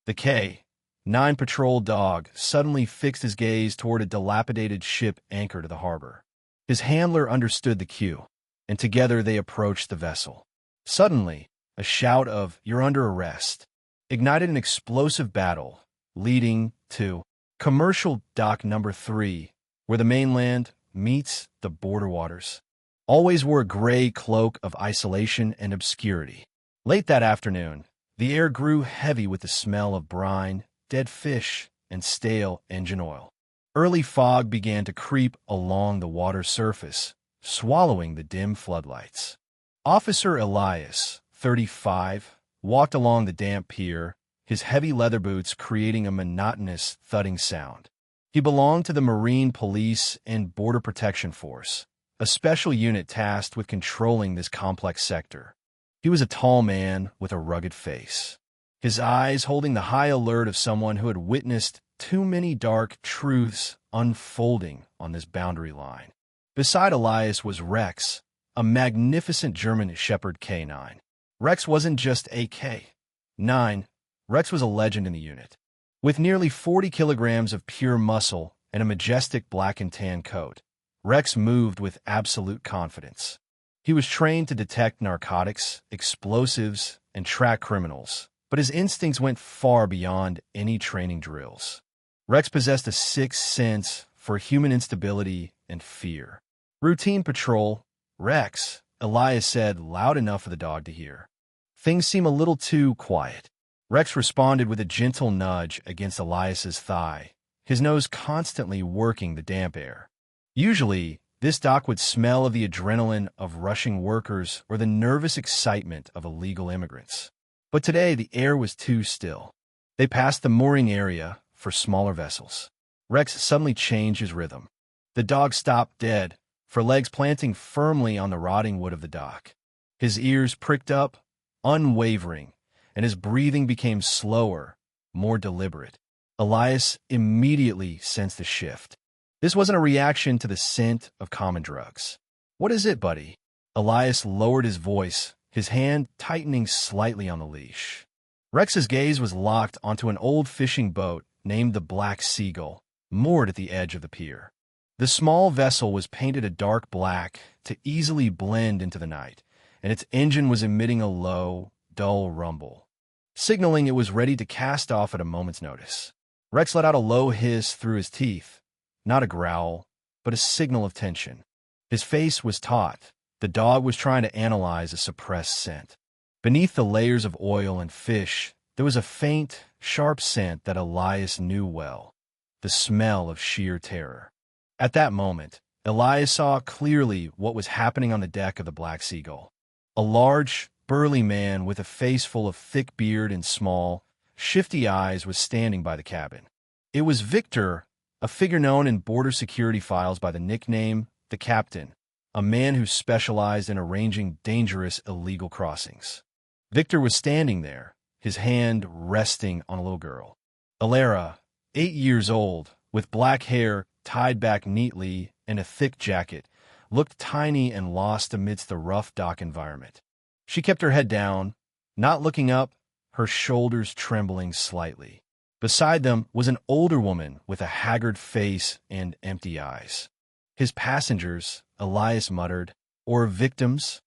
The K-9 patrol dog suddenly fixed his gaze toward a dilapidated ship anchored to the harbor. His handler understood the cue, and together they approached the vessel. Suddenly, a shout of "You're under arrest" ignited an explosive battle, leading to Commercial Dock Number 3, where the mainland meets the border waters. Always wore a gray cloak of isolation and obscurity. Late that afternoon, the air grew heavy with the smell of brine, dead fish, and stale engine oil. Early fog began to creep along the water's surface, swallowing the dim floodlights. Officer Elias, 35, walked along the damp pier, his heavy leather boots creating a monotonous thudding sound. He belonged to the Marine Police and Border Protection Force, a special unit tasked with controlling this complex sector. He was a tall man with a rugged face, his eyes holding the high alert of someone who had witnessed too many dark truths unfolding on this boundary line. Beside Elias was Rex, a magnificent German Shepherd K9. Rex wasn't just a K9. Rex was a legend in the unit. With nearly 40 kilograms of pure muscle and a majestic black and tan coat, Rex moved with absolute confidence. He was trained to detect narcotics, explosives, and track criminals, but his instincts went far beyond any training drills. Rex possessed a sixth sense for human instability and fear. "Routine patrol, Rex," Elias said, loud enough for the dog to hear. "Things seem a little too quiet." Rex responded with a gentle nudge against Elias's thigh, his nose constantly working the damp air. Usually, this dock would smell of the adrenaline of rushing workers or the nervous excitement of illegal immigrants. But today, the air was too still. They passed the mooring area for smaller vessels. Rex suddenly changed his rhythm. The dog stopped dead, for legs planting firmly on the rotting wood of the dock. His ears pricked up, unwavering, and his breathing became slower, more deliberate. Elias immediately sensed the shift. This wasn't a reaction to the scent of common drugs. "What is it, buddy?" Elias lowered his voice, his hand tightening slightly on the leash. Rex's gaze was locked onto an old fishing boat named the Black Seagull, moored at the edge of the pier. The small vessel was painted a dark black to easily blend into the night, and its engine was emitting a low, dull rumble, signaling it was ready to cast off at a moment's notice. Rex let out a low hiss through his teeth, not a growl, but a signal of tension. His face was taut. The dog was trying to analyze a suppressed scent. Beneath the layers of oil and fish, there was a faint, sharp scent that Elias knew well, the smell of sheer terror. At that moment, Elias saw clearly what was happening on the deck of the Black Seagull. A large, burly man with a face full of thick beard and small, shifty eyes was standing by the cabin. It was Viktor, a figure known in border security files by the nickname the Captain, a man who specialized in arranging dangerous illegal crossings. Viktor was standing there, his hand resting on a little girl. Elara, 8 years old, with black hair tied back neatly and a thick jacket, looked tiny and lost amidst the rough dock environment. She kept her head down, not looking up, her shoulders trembling slightly. Beside them was an older woman with a haggard face and empty eyes. "His passengers," Elias muttered, "or victims?"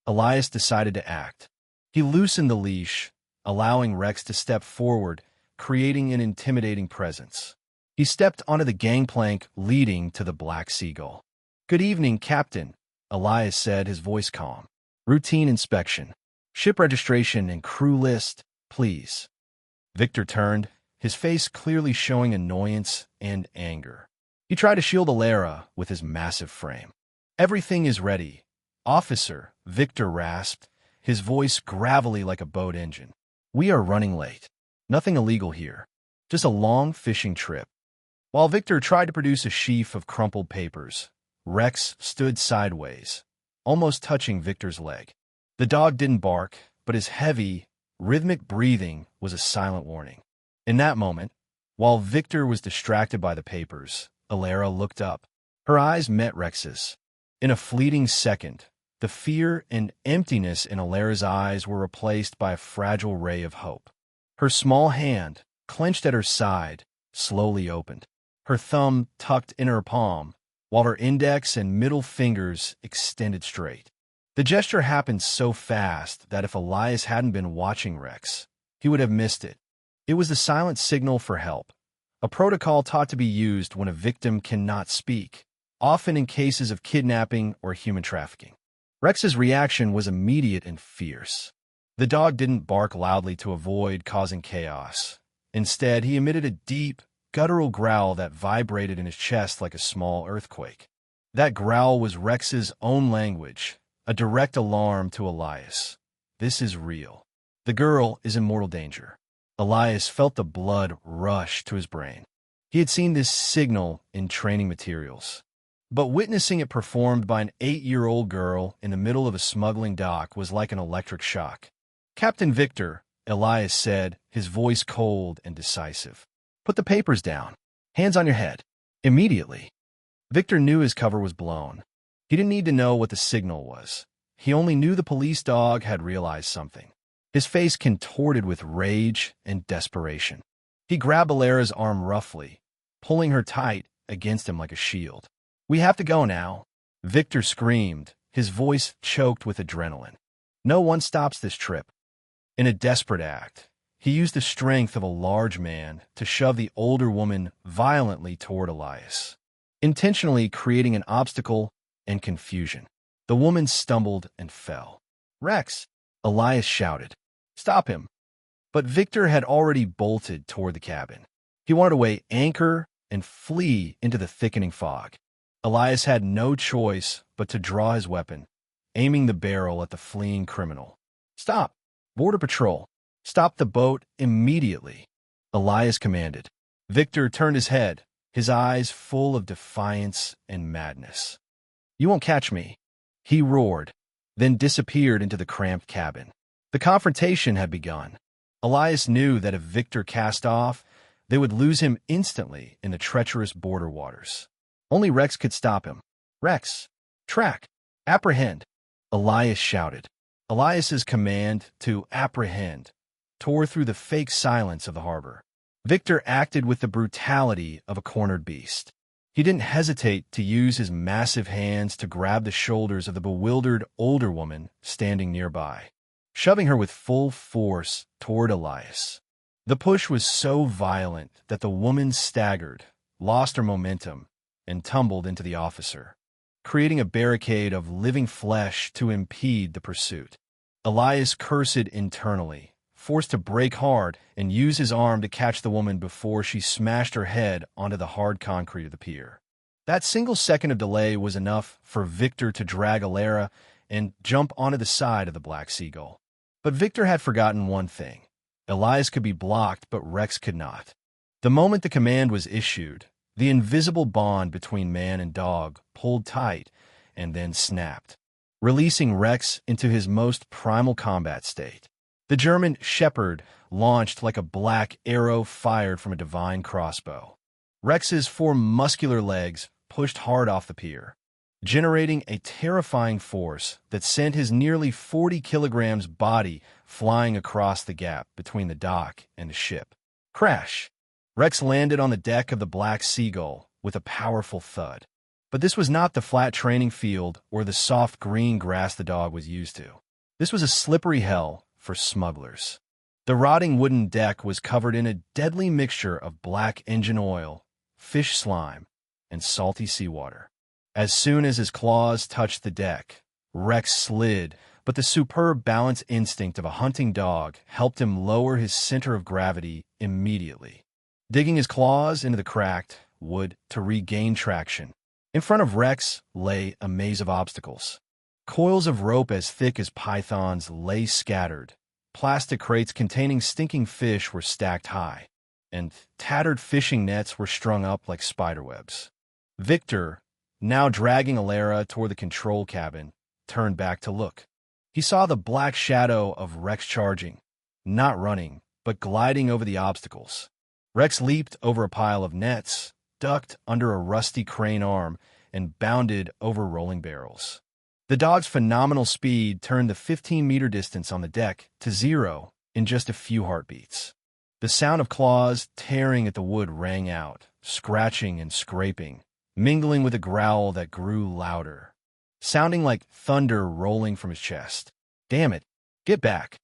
Elias decided to act. He loosened the leash, allowing Rex to step forward, creating an intimidating presence. He stepped onto the gangplank leading to the Black Seagull. "Good evening, Captain," Elias said, his voice calm. "Routine inspection. Ship registration and crew list, please." Viktor turned, his face clearly showing annoyance and anger. He tried to shield Elara with his massive frame. "Everything is ready, officer," Viktor rasped, his voice gravelly like a boat engine. "We are running late. Nothing illegal here. Just a long fishing trip." While Viktor tried to produce a sheaf of crumpled papers, Rex stood sideways, almost touching Viktor's leg. The dog didn't bark, but his heavy, rhythmic breathing was a silent warning. In that moment, while Viktor was distracted by the papers, Elara looked up. Her eyes met Rex's. In a fleeting second, the fear and emptiness in Elara's eyes were replaced by a fragile ray of hope. Her small hand, clenched at her side, slowly opened. Her thumb tucked in her palm, while her index and middle fingers extended straight. The gesture happened so fast that if Elias hadn't been watching Rex, he would have missed it. It was the silent signal for help, a protocol taught to be used when a victim cannot speak, often in cases of kidnapping or human trafficking. Rex's reaction was immediate and fierce. The dog didn't bark loudly to avoid causing chaos. Instead, he emitted a deep, guttural growl that vibrated in his chest like a small earthquake. That growl was Rex's own language, a direct alarm to Elias. This is real. The girl is in mortal danger. Elias felt the blood rush to his brain. He had seen this signal in training materials. But witnessing it performed by an 8-year-old girl in the middle of a smuggling dock was like an electric shock. "Captain Viktor," Elias said, his voice cold and decisive. "Put the papers down. Hands on your head." Immediately. Viktor knew his cover was blown. He didn't need to know what the signal was. He only knew the police dog had realized something. His face contorted with rage and desperation. He grabbed Elara's arm roughly, pulling her tight against him like a shield. "We have to go now," Viktor screamed, his voice choked with adrenaline. "No one stops this trip." In a desperate act, he used the strength of a large man to shove the older woman violently toward Elias, intentionally creating an obstacle and confusion. The woman stumbled and fell. "Rex!" Elias shouted. "Stop him!" But Viktor had already bolted toward the cabin. He wanted to weigh anchor and flee into the thickening fog. Elias had no choice but to draw his weapon, aiming the barrel at the fleeing criminal. "Stop! Border Patrol! Stop the boat immediately!" Elias commanded. Viktor turned his head, his eyes full of defiance and madness. "You won't catch me," he roared, then disappeared into the cramped cabin. The confrontation had begun. Elias knew that if Viktor cast off, they would lose him instantly in the treacherous border waters. Only Rex could stop him. "Rex! Track! Apprehend!" Elias shouted. Elias's command to apprehend tore through the fake silence of the harbor. Viktor acted with the brutality of a cornered beast. He didn't hesitate to use his massive hands to grab the shoulders of the bewildered older woman standing nearby, shoving her with full force toward Elias. The push was so violent that the woman staggered, lost her momentum, and tumbled into the officer, creating a barricade of living flesh to impede the pursuit. Elias cursed internally, forced to brake hard and use his arm to catch the woman before she smashed her head onto the hard concrete of the pier. That single second of delay was enough for Viktor to drag Elara and jump onto the side of the Black Seagull. But Viktor had forgotten one thing. Elias could be blocked, but Rex could not. The moment the command was issued, the invisible bond between man and dog pulled tight and then snapped, releasing Rex into his most primal combat state. The German shepherd launched like a black arrow fired from a divine crossbow. Rex's 4 muscular legs pushed hard off the pier, generating a terrifying force that sent his nearly 40 kilograms body flying across the gap between the dock and the ship. Crash! Rex landed on the deck of the Black Seagull with a powerful thud. But this was not the flat training field or the soft green grass the dog was used to. This was a slippery hell for smugglers. The rotting wooden deck was covered in a deadly mixture of black engine oil, fish slime, and salty seawater. As soon as his claws touched the deck, Rex slid, but the superb balance instinct of a hunting dog helped him lower his center of gravity immediately, digging his claws into the cracked wood to regain traction. In front of Rex lay a maze of obstacles. Coils of rope as thick as pythons lay scattered. Plastic crates containing stinking fish were stacked high, and tattered fishing nets were strung up like spiderwebs. Viktor, now dragging Elara toward the control cabin, turned back to look. He saw the black shadow of Rex charging, not running, but gliding over the obstacles. Rex leaped over a pile of nets, ducked under a rusty crane arm, and bounded over rolling barrels. The dog's phenomenal speed turned the 15-meter distance on the deck to 0 in just a few heartbeats. The sound of claws tearing at the wood rang out, scratching and scraping, mingling with a growl that grew louder, sounding like thunder rolling from his chest. "Damn it! Get back!"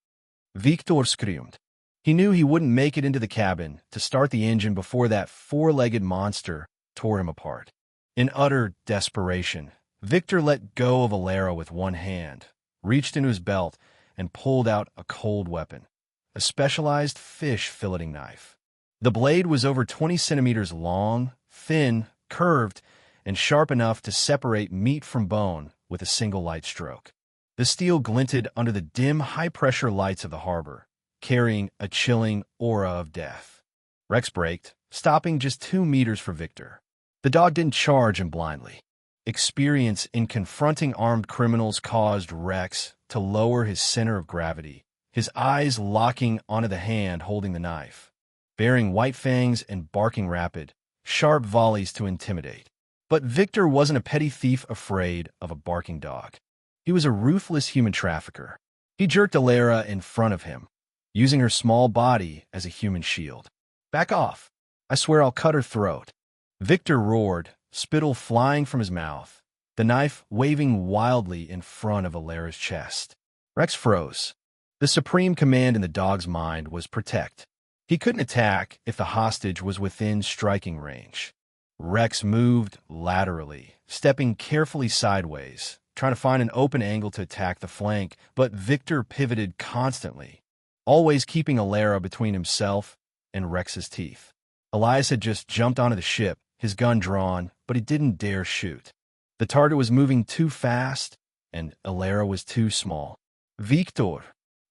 Viktor screamed. He knew he wouldn't make it into the cabin to start the engine before that four-legged monster tore him apart. In utter desperation, Viktor let go of Elara with one hand, reached into his belt, and pulled out a cold weapon, a specialized fish filleting knife. The blade was over 20 centimeters long, thin, curved, and sharp enough to separate meat from bone with a single light stroke. The steel glinted under the dim, high-pressure lights of the harbor, carrying a chilling aura of death. Rex braked, stopping just 2 meters from Viktor. The dog didn't charge him blindly. Experience in confronting armed criminals caused Rex to lower his center of gravity, his eyes locking onto the hand holding the knife, bearing white fangs and barking rapid, sharp volleys to intimidate. But Viktor wasn't a petty thief afraid of a barking dog. He was a ruthless human trafficker. He jerked Elara in front of him, using her small body as a human shield. "Back off! I swear I'll cut her throat." Viktor roared, spittle flying from his mouth, the knife waving wildly in front of Elara's chest. Rex froze. The supreme command in the dog's mind was protect. He couldn't attack if the hostage was within striking range. Rex moved laterally, stepping carefully sideways, trying to find an open angle to attack the flank, but Viktor pivoted constantly, always keeping Elara between himself and Rex's teeth. Elias had just jumped onto the ship, his gun drawn, but he didn't dare shoot. The target was moving too fast, and Elara was too small. "Viktor,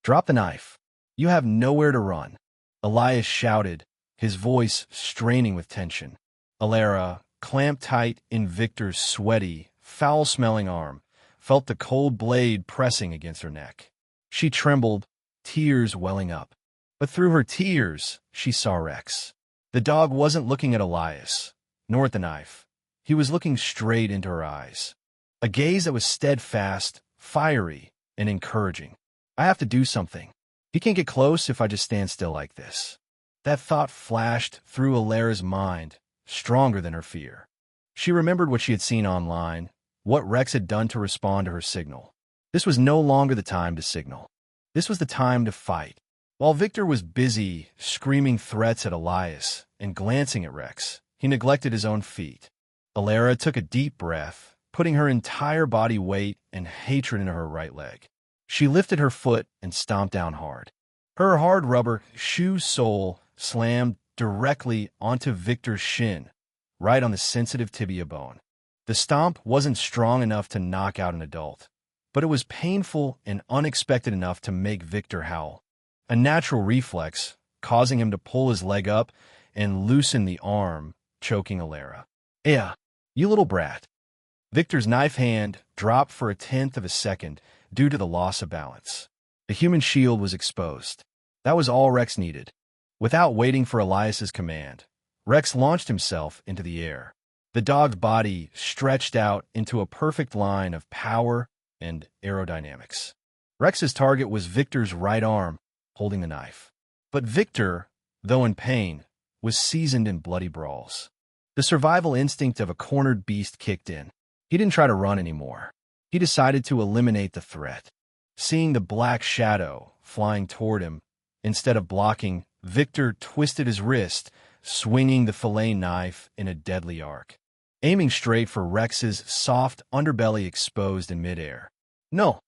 drop the knife. You have nowhere to run," Elias shouted, his voice straining with tension. Elara, clamped tight in Viktor's sweaty, foul-smelling arm, felt the cold blade pressing against her neck. She trembled, tears welling up. But through her tears, she saw Rex. The dog wasn't looking at Elias, nor at the knife. He was looking straight into her eyes. A gaze that was steadfast, fiery, and encouraging. "I have to do something. He can't get close if I just stand still like this." That thought flashed through Elara's mind, stronger than her fear. She remembered what she had seen online, what Rex had done to respond to her signal. This was no longer the time to signal. This was the time to fight. While Viktor was busy screaming threats at Elias and glancing at Rex, he neglected his own feet. Elara took a deep breath, putting her entire body weight and hatred into her right leg. She lifted her foot and stomped down hard. Her hard rubber shoe sole slammed directly onto Viktor's shin, right on the sensitive tibia bone. The stomp wasn't strong enough to knock out an adult, but it was painful and unexpected enough to make Viktor howl. A natural reflex, causing him to pull his leg up and loosen the arm, choking Elara. "Yeah, you little brat." Viktor's knife hand dropped for 1/10 of a second due to the loss of balance. The human shield was exposed. That was all Rex needed. Without waiting for Elias's command, Rex launched himself into the air. The dog's body stretched out into a perfect line of power and aerodynamics. Rex's target was Viktor's right arm, holding the knife. But Viktor, though in pain, was seasoned in bloody brawls. The survival instinct of a cornered beast kicked in. He didn't try to run anymore. He decided to eliminate the threat. Seeing the black shadow flying toward him, instead of blocking, Viktor twisted his wrist, swinging the fillet knife in a deadly arc, aiming straight for Rex's soft underbelly exposed in midair. "No!"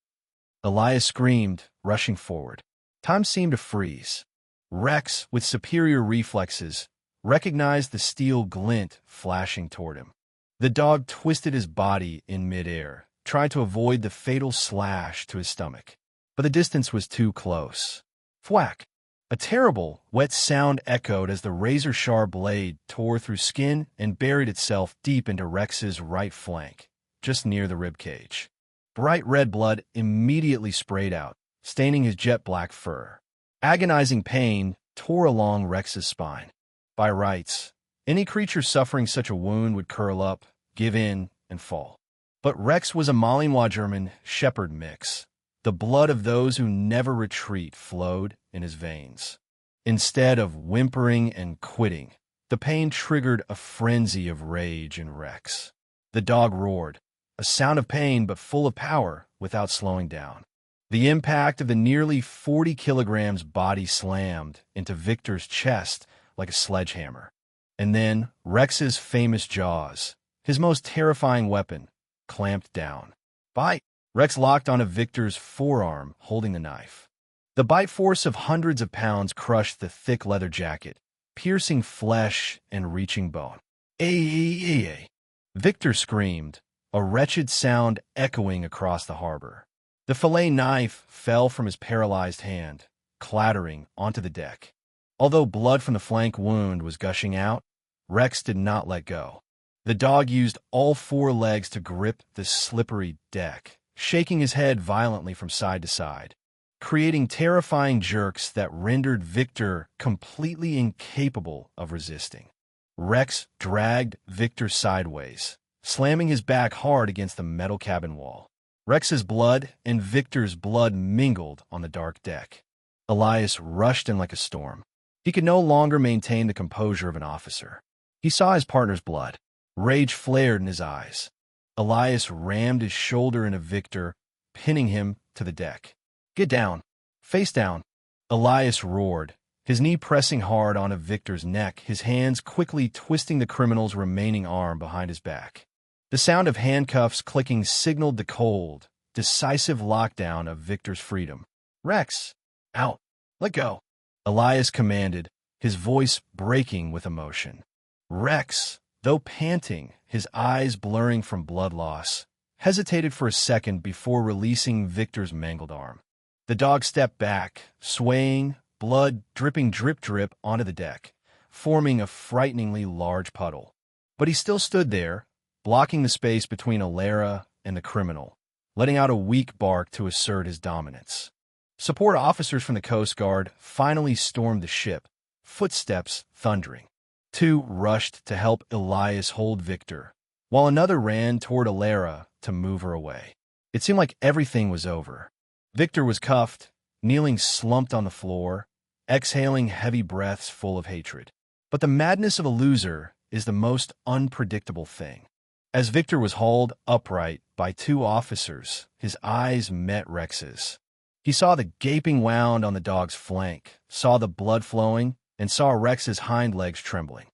Elias screamed, rushing forward. Time seemed to freeze. Rex, with superior reflexes, recognized the steel glint flashing toward him. The dog twisted his body in midair, trying to avoid the fatal slash to his stomach. But the distance was too close. Thwack! A terrible, wet sound echoed as the razor-sharp blade tore through skin and buried itself deep into Rex's right flank, just near the ribcage. Bright red blood immediately sprayed out, staining his jet-black fur. Agonizing pain tore along Rex's spine. By rights, any creature suffering such a wound would curl up, give in, and fall. But Rex was a Malinois German shepherd mix. The blood of those who never retreat flowed in his veins. Instead of whimpering and quitting, the pain triggered a frenzy of rage in Rex. The dog roared, a sound of pain but full of power without slowing down. The impact of the nearly 40 kilograms body slammed into Viktor's chest like a sledgehammer. And then Rex's famous jaws, his most terrifying weapon, clamped down. Bite! Rex locked onto Viktor's forearm, holding the knife. The bite force of hundreds of pounds crushed the thick leather jacket, piercing flesh and reaching bone. Ay! Viktor screamed, a wretched sound echoing across the harbor. The fillet knife fell from his paralyzed hand, clattering onto the deck. Although blood from the flank wound was gushing out, Rex did not let go. The dog used all four legs to grip the slippery deck, shaking his head violently from side to side, creating terrifying jerks that rendered Viktor completely incapable of resisting. Rex dragged Viktor sideways, slamming his back hard against the metal cabin wall. Rex's blood and Viktor's blood mingled on the dark deck. Elias rushed in like a storm. He could no longer maintain the composure of an officer. He saw his partner's blood. Rage flared in his eyes. Elias rammed his shoulder into Viktor, pinning him to the deck. Get down. Face down. Elias roared, his knee pressing hard onto Viktor's neck, his hands quickly twisting the criminal's remaining arm behind his back. The sound of handcuffs clicking signaled the cold, decisive lockdown of Viktor's freedom. Rex! Out! Let go! Elias commanded, his voice breaking with emotion. Rex, though panting, his eyes blurring from blood loss, hesitated for a second before releasing Viktor's mangled arm. The dog stepped back, swaying, blood dripping drip onto the deck, forming a frighteningly large puddle. But he still stood there, blocking the space between Elara and the criminal, letting out a weak bark to assert his dominance. Support officers from the Coast Guard finally stormed the ship, footsteps thundering. Two rushed to help Elias hold Viktor, while another ran toward Elara to move her away. It seemed like everything was over. Viktor was cuffed, kneeling slumped on the floor, exhaling heavy breaths full of hatred. But the madness of a loser is the most unpredictable thing. As Viktor was hauled upright by two officers, his eyes met Rex's. He saw the gaping wound on the dog's flank, saw the blood flowing, and saw Rex's hind legs trembling.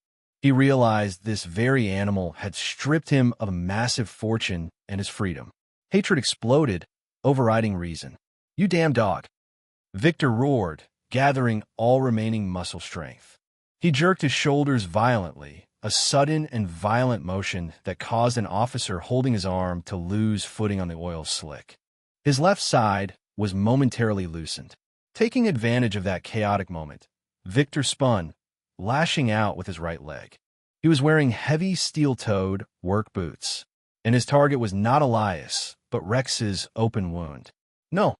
He realized this very animal had stripped him of a massive fortune and his freedom. Hatred exploded, overriding reason. You damn dog! Viktor roared, gathering all remaining muscle strength. He jerked his shoulders violently, a sudden and violent motion that caused an officer holding his arm to lose footing on the oil slick. His left side was momentarily loosened. Taking advantage of that chaotic moment, Viktor spun, lashing out with his right leg. He was wearing heavy steel-toed work boots, and his target was not Elias, but Rex's open wound. No!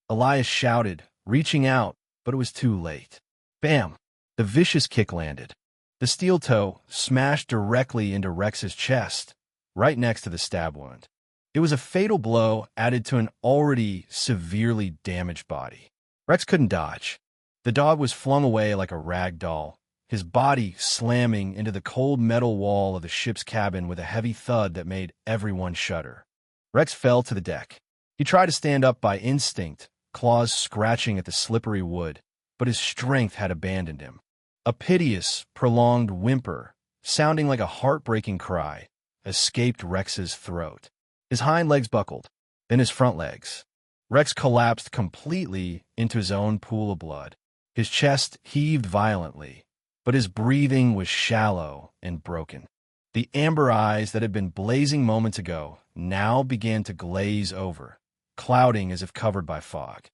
Elias shouted, reaching out, but it was too late. Bam! The vicious kick landed. The steel toe smashed directly into Rex's chest, right next to the stab wound. It was a fatal blow added to an already severely damaged body. Rex couldn't dodge. The dog was flung away like a rag doll, his body slamming into the cold metal wall of the ship's cabin with a heavy thud that made everyone shudder. Rex fell to the deck. He tried to stand up by instinct, claws scratching at the slippery wood, but his strength had abandoned him. A piteous, prolonged whimper, sounding like a heartbreaking cry, escaped Rex's throat. His hind legs buckled, then his front legs. Rex collapsed completely into his own pool of blood. His chest heaved violently, but his breathing was shallow and broken. The amber eyes that had been blazing moments ago now began to glaze over, clouding as if covered by fog.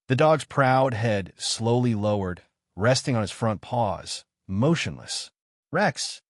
The dog's proud head slowly lowered, resting on his front paws, motionless. Rex!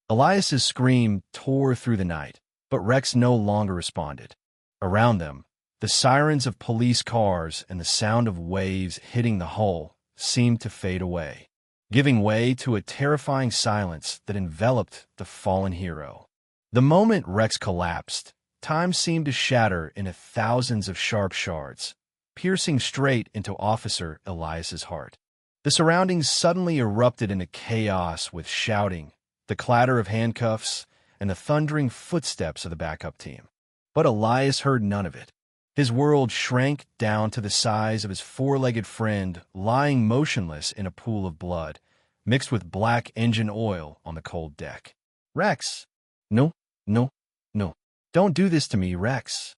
Elias's scream tore through the night, but Rex no longer responded. Around them, the sirens of police cars and the sound of waves hitting the hull seemed to fade away, giving way to a terrifying silence that enveloped the fallen hero. The moment Rex collapsed, time seemed to shatter into thousands of sharp shards, piercing straight into Officer Elias's heart. The surroundings suddenly erupted into chaos with shouting, the clatter of handcuffs, and the thundering footsteps of the backup team. But Elias heard none of it. His world shrank down to the size of his four-legged friend lying motionless in a pool of blood, mixed with black engine oil on the cold deck. "Rex! No, no, no. Don't do this to me, Rex."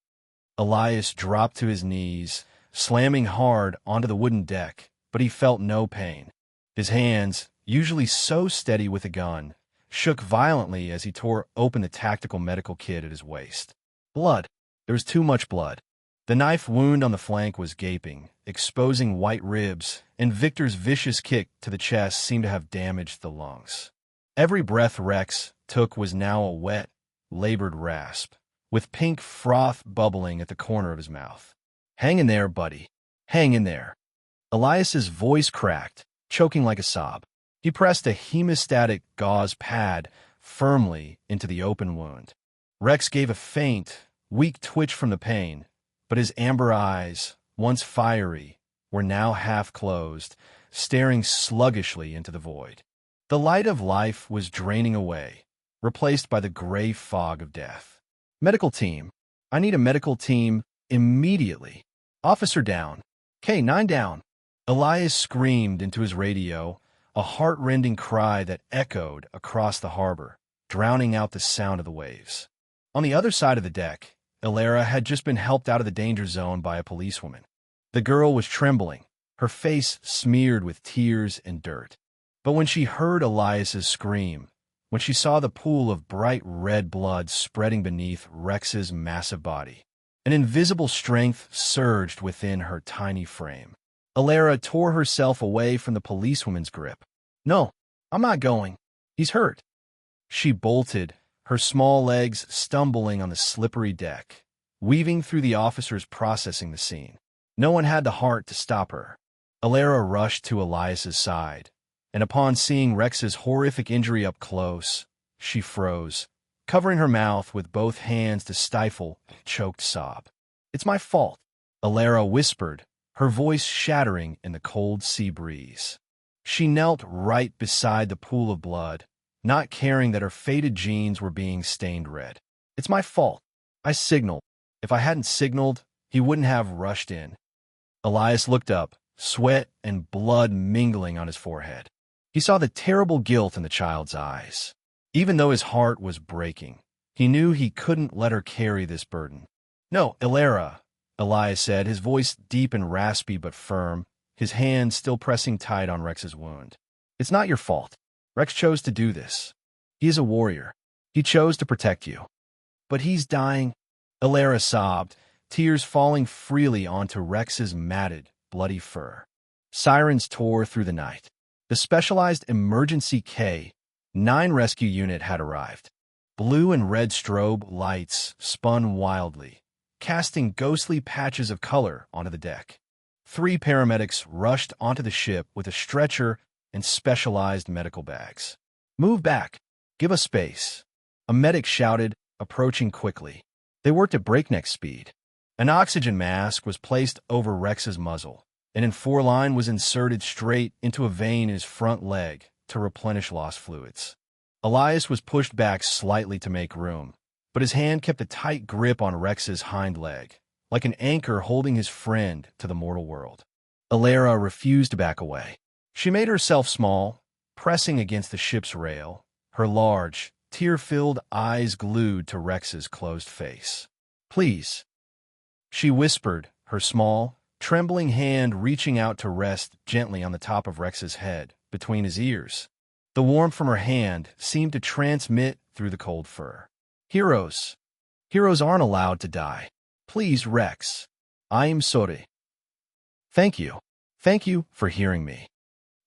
Elias dropped to his knees, slamming hard onto the wooden deck, but he felt no pain. His hands, usually so steady with a gun, shook violently as he tore open the tactical medical kit at his waist. Blood. There was too much blood. The knife wound on the flank was gaping, exposing white ribs, and Viktor's vicious kick to the chest seemed to have damaged the lungs. Every breath Rex took was now a wet, labored rasp, with pink froth bubbling at the corner of his mouth. "Hang in there, buddy. Hang in there." Elias's voice cracked, choking like a sob. He pressed a hemostatic gauze pad firmly into the open wound. Rex gave a faint, weak twitch from the pain, but his amber eyes, once fiery, were now half-closed, staring sluggishly into the void. The light of life was draining away, replaced by the gray fog of death. "Medical team. I need a medical team immediately. Officer down. K9 down." Elias screamed into his radio, a heart-rending cry that echoed across the harbor, drowning out the sound of the waves. On the other side of the deck, Elara had just been helped out of the danger zone by a policewoman. The girl was trembling, her face smeared with tears and dirt. But when she heard Elias's scream, when she saw the pool of bright red blood spreading beneath Rex's massive body, an invisible strength surged within her tiny frame. Elara tore herself away from the policewoman's grip. "No, I'm not going. He's hurt." She bolted, her small legs stumbling on the slippery deck, weaving through the officers processing the scene. No one had the heart to stop her. Elara rushed to Elias's side, and upon seeing Rex's horrific injury up close, she froze, covering her mouth with both hands to stifle a choked sob. "It's my fault," Elara whispered, her voice shattering in the cold sea breeze. She knelt right beside the pool of blood, not caring that her faded jeans were being stained red. "It's my fault. I signaled. If I hadn't signaled, he wouldn't have rushed in." Elias looked up, sweat and blood mingling on his forehead. He saw the terrible guilt in the child's eyes. Even though his heart was breaking, he knew he couldn't let her carry this burden. "No, Elara," Elias said, his voice deep and raspy but firm, his hand still pressing tight on Rex's wound. "It's not your fault. Rex chose to do this. He is a warrior. He chose to protect you." "But he's dying," Elara sobbed, tears falling freely onto Rex's matted, bloody fur. Sirens tore through the night. The specialized emergency K9 rescue unit had arrived. Blue and red strobe lights spun wildly, casting ghostly patches of color onto the deck. 3 paramedics rushed onto the ship with a stretcher and specialized medical bags. "Move back. Give us space," a medic shouted, approaching quickly. They worked at breakneck speed. An oxygen mask was placed over Rex's muzzle, and an four-line was inserted straight into a vein in his front leg to replenish lost fluids. Elias was pushed back slightly to make room, but his hand kept a tight grip on Rex's hind leg, like an anchor holding his friend to the mortal world. Elara refused to back away. She made herself small, pressing against the ship's rail, her large, tear-filled eyes glued to Rex's closed face. "Please," she whispered, her small, trembling hand reaching out to rest gently on the top of Rex's head, between his ears. The warmth from her hand seemed to transmit through the cold fur. Heroes aren't allowed to die. Please, Rex. I am sorry." Thank you for hearing me."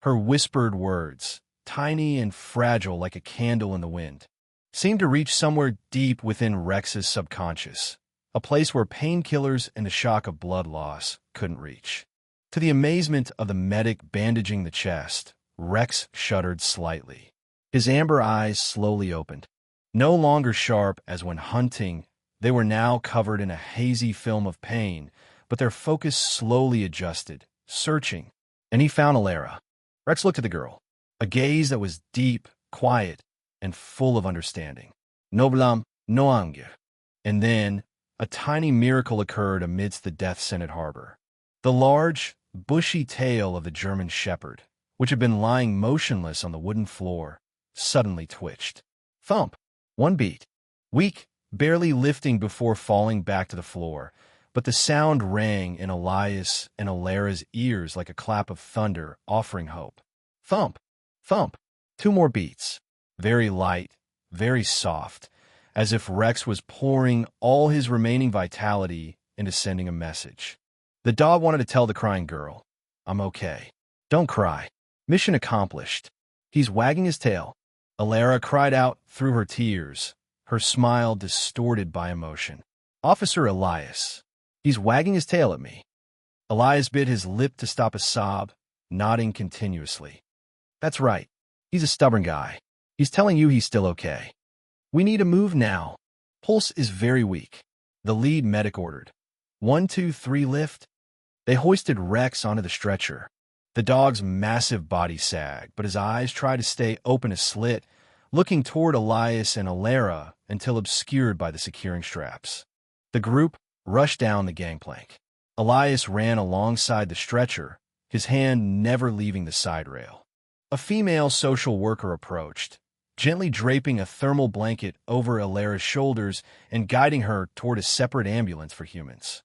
Her whispered words, tiny and fragile like a candle in the wind, seemed to reach somewhere deep within Rex's subconscious, a place where painkillers and the shock of blood loss couldn't reach. To the amazement of the medic bandaging the chest, Rex shuddered slightly. His amber eyes slowly opened. No longer sharp as when hunting, they were now covered in a hazy film of pain, but their focus slowly adjusted, searching, and he found Elara. Rex looked at the girl, a gaze that was deep, quiet, and full of understanding. No blam, no anger. And then, a tiny miracle occurred amidst the death-scented harbor. The large, bushy tail of the German shepherd, which had been lying motionless on the wooden floor, suddenly twitched. Thump! One beat. Weak, barely lifting before falling back to the floor, but the sound rang in Elias and Elara's ears like a clap of thunder, offering hope. Thump! Thump! Two more beats. Very light, very soft, as if Rex was pouring all his remaining vitality into sending a message. The dog wanted to tell the crying girl, "I'm okay. Don't cry. Mission accomplished." He's wagging his tail. Elara cried out through her tears, her smile distorted by emotion. "Officer Elias. He's wagging his tail at me." Elias bit his lip to stop a sob, nodding continuously. "That's right. He's a stubborn guy. He's telling you he's still okay. We need to move now. Pulse is very weak." The lead medic ordered. 1, 2, 3, lift. They hoisted Rex onto the stretcher. The dog's massive body sagged, but his eyes tried to stay open a slit, looking toward Elias and Elara until obscured by the securing straps. The group rushed down the gangplank. Elias ran alongside the stretcher, his hand never leaving the side rail. A female social worker approached, gently draping a thermal blanket over Elara's shoulders and guiding her toward a separate ambulance for humans.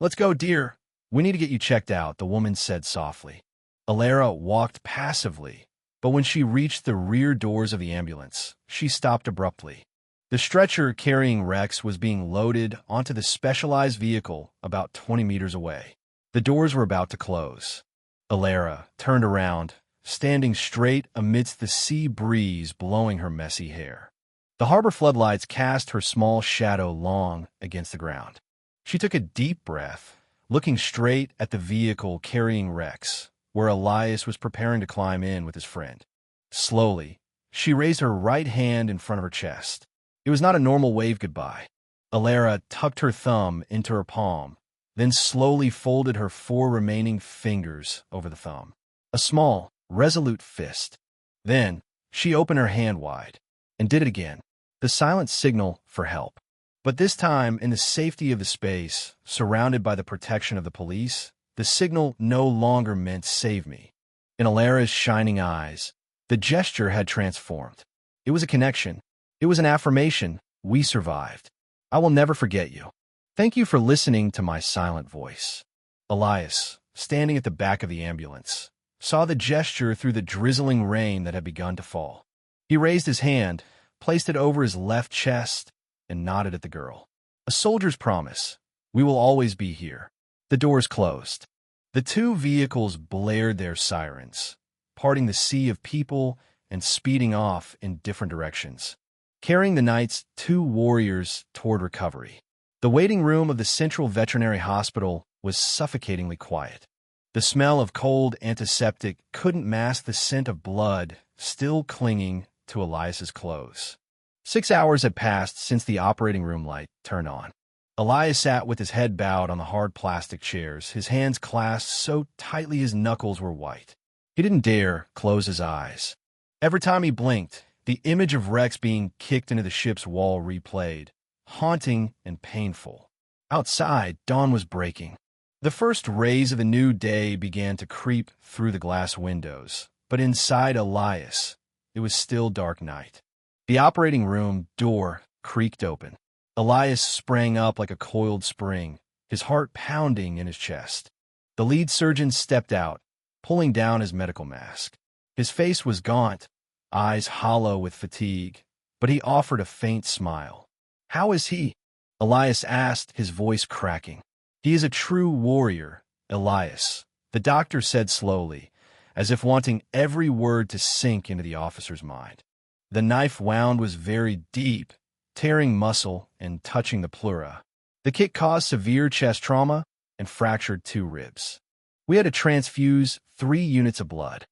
"Let's go, dear. We need to get you checked out," the woman said softly. Elara walked passively, but when she reached the rear doors of the ambulance, she stopped abruptly. The stretcher carrying Rex was being loaded onto the specialized vehicle about 20 meters away. The doors were about to close. Elara turned around, standing straight amidst the sea breeze blowing her messy hair. The harbor floodlights cast her small shadow long against the ground. She took a deep breath, looking straight at the vehicle carrying Rex, where Elias was preparing to climb in with his friend. Slowly, she raised her right hand in front of her chest. It was not a normal wave goodbye. Elara tucked her thumb into her palm, then slowly folded her 4 remaining fingers over the thumb. A small, resolute fist. Then, she opened her hand wide, and did it again. The silent signal for help. But this time, in the safety of the space, surrounded by the protection of the police, the signal no longer meant "save me." In Elara's shining eyes, the gesture had transformed. It was a connection. It was an affirmation. "We survived. I will never forget you. Thank you for listening to my silent voice." Elias, standing at the back of the ambulance, saw the gesture through the drizzling rain that had begun to fall. He raised his hand, placed it over his left chest, and nodded at the girl. "A soldier's promise. We will always be here." The doors closed. The 2 vehicles blared their sirens, parting the sea of people and speeding off in different directions, carrying the night's 2 warriors toward recovery. The waiting room of the Central Veterinary Hospital was suffocatingly quiet. The smell of cold antiseptic couldn't mask the scent of blood still clinging to Elias's clothes. 6 hours had passed since the operating room light turned on. Elias sat with his head bowed on the hard plastic chairs, his hands clasped so tightly his knuckles were white. He didn't dare close his eyes. Every time he blinked, the image of Rex being kicked into the ship's wall replayed, haunting and painful. Outside, dawn was breaking. The first rays of a new day began to creep through the glass windows, but inside Elias, it was still dark night. The operating room door creaked open. Elias sprang up like a coiled spring, his heart pounding in his chest. The lead surgeon stepped out, pulling down his medical mask. His face was gaunt, eyes hollow with fatigue, but he offered a faint smile. "How is he?" Elias asked, his voice cracking. "He is a true warrior, Elias," the doctor said slowly, as if wanting every word to sink into the officer's mind. The knife wound was very deep, tearing muscle and touching the pleura. The kick caused severe chest trauma and fractured 2 ribs. "We had to transfuse 3 units of blood."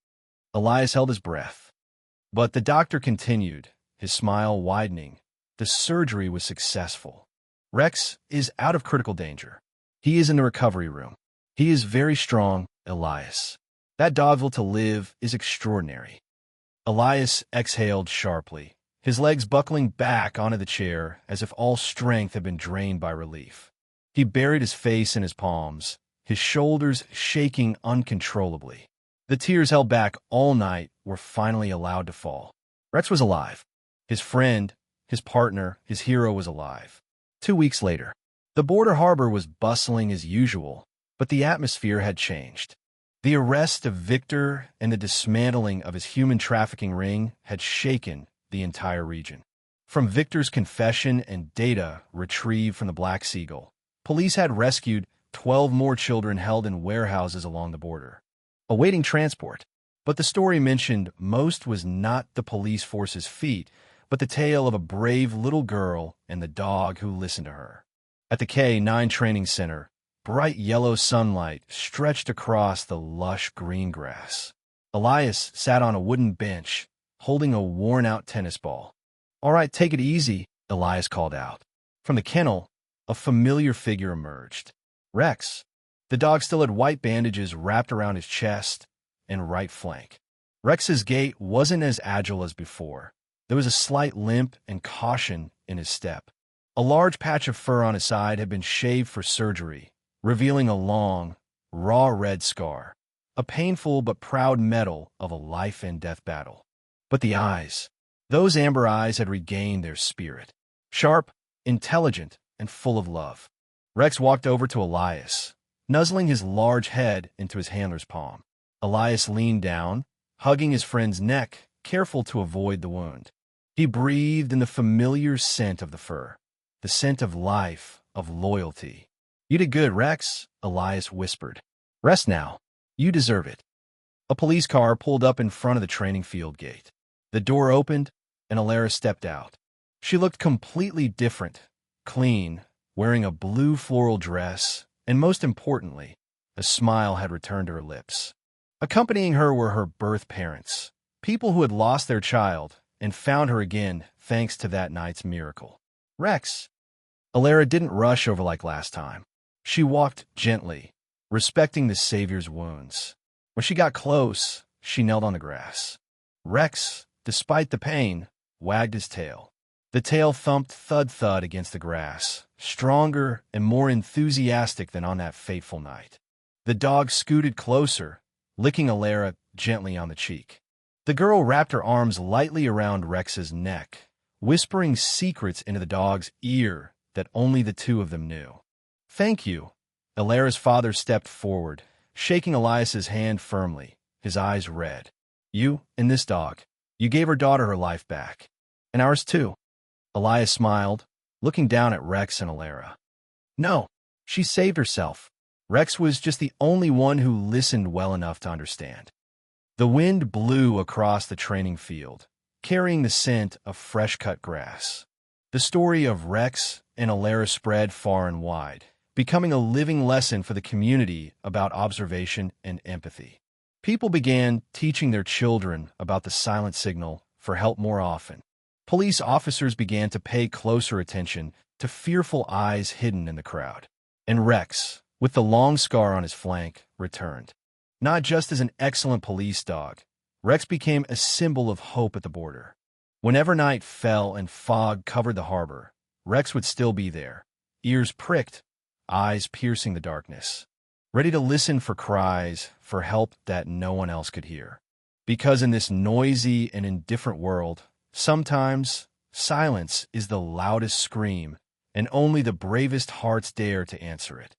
Elias held his breath. But the doctor continued, his smile widening. "The surgery was successful. Rex is out of critical danger. He is in the recovery room. He is very strong, Elias." That dog will to live is extraordinary. Elias exhaled sharply, his legs buckling back onto the chair as if all strength had been drained by relief. He buried his face in his palms, his shoulders shaking uncontrollably. The tears held back all night were finally allowed to fall. Rex was alive. His friend, his partner, his hero was alive. 2 weeks later, the border harbor was bustling as usual, but the atmosphere had changed. The arrest of Viktor and the dismantling of his human trafficking ring had shaken the entire region. From Viktor's confession and data retrieved from the Black Seagull, police had rescued 12 more children held in warehouses along the border, awaiting transport. But the story mentioned most was not the police force's feat, but the tale of a brave little girl and the dog who listened to her. At the K-9 training center, bright yellow sunlight stretched across the lush green grass. Elias sat on a wooden bench, holding a worn-out tennis ball. "All right, take it easy," Elias called out. From the kennel, a familiar figure emerged. Rex. The dog still had white bandages wrapped around his chest and right flank. Rex's gait wasn't as agile as before. There was a slight limp and caution in his step. A large patch of fur on his side had been shaved for surgery, revealing a long, raw red scar, a painful but proud medal of a life-and-death battle. But the eyes, those amber eyes had regained their spirit. Sharp, intelligent, and full of love. Rex walked over to Elias, nuzzling his large head into his handler's palm. Elias leaned down, hugging his friend's neck, careful to avoid the wound. He breathed in the familiar scent of the fur, the scent of life, of loyalty. "You did good, Rex," Elias whispered. "Rest now. You deserve it." A police car pulled up in front of the training field gate. The door opened, and Elara stepped out. She looked completely different, clean, wearing a blue floral dress, and most importantly, a smile had returned to her lips. Accompanying her were her birth parents, people who had lost their child and found her again thanks to that night's miracle. "Rex." Elara didn't rush over like last time. She walked gently, respecting the Savior's wounds. When she got close, she knelt on the grass. Rex, despite the pain, wagged his tail. The tail thumped thud-thud against the grass, stronger and more enthusiastic than on that fateful night. The dog scooted closer, licking Elara gently on the cheek. The girl wrapped her arms lightly around Rex's neck, whispering secrets into the dog's ear that only the two of them knew. "Thank you." Elara's father stepped forward, shaking Elias's hand firmly, his eyes red. "You and this dog. You gave her daughter her life back. And ours too." Elias smiled, looking down at Rex and Elara. "No, she saved herself." Rex was just the only one who listened well enough to understand. The wind blew across the training field, carrying the scent of fresh-cut grass. The story of Rex and Elara spread far and wide, becoming a living lesson for the community about observation and empathy. People began teaching their children about the silent signal for help more often. Police officers began to pay closer attention to fearful eyes hidden in the crowd. And Rex, with the long scar on his flank, returned. Not just as an excellent police dog, Rex became a symbol of hope at the border. Whenever night fell and fog covered the harbor, Rex would still be there, ears pricked, eyes piercing the darkness, ready to listen for cries for help that no one else could hear. Because in this noisy and indifferent world, sometimes silence is the loudest scream, and only the bravest hearts dare to answer it.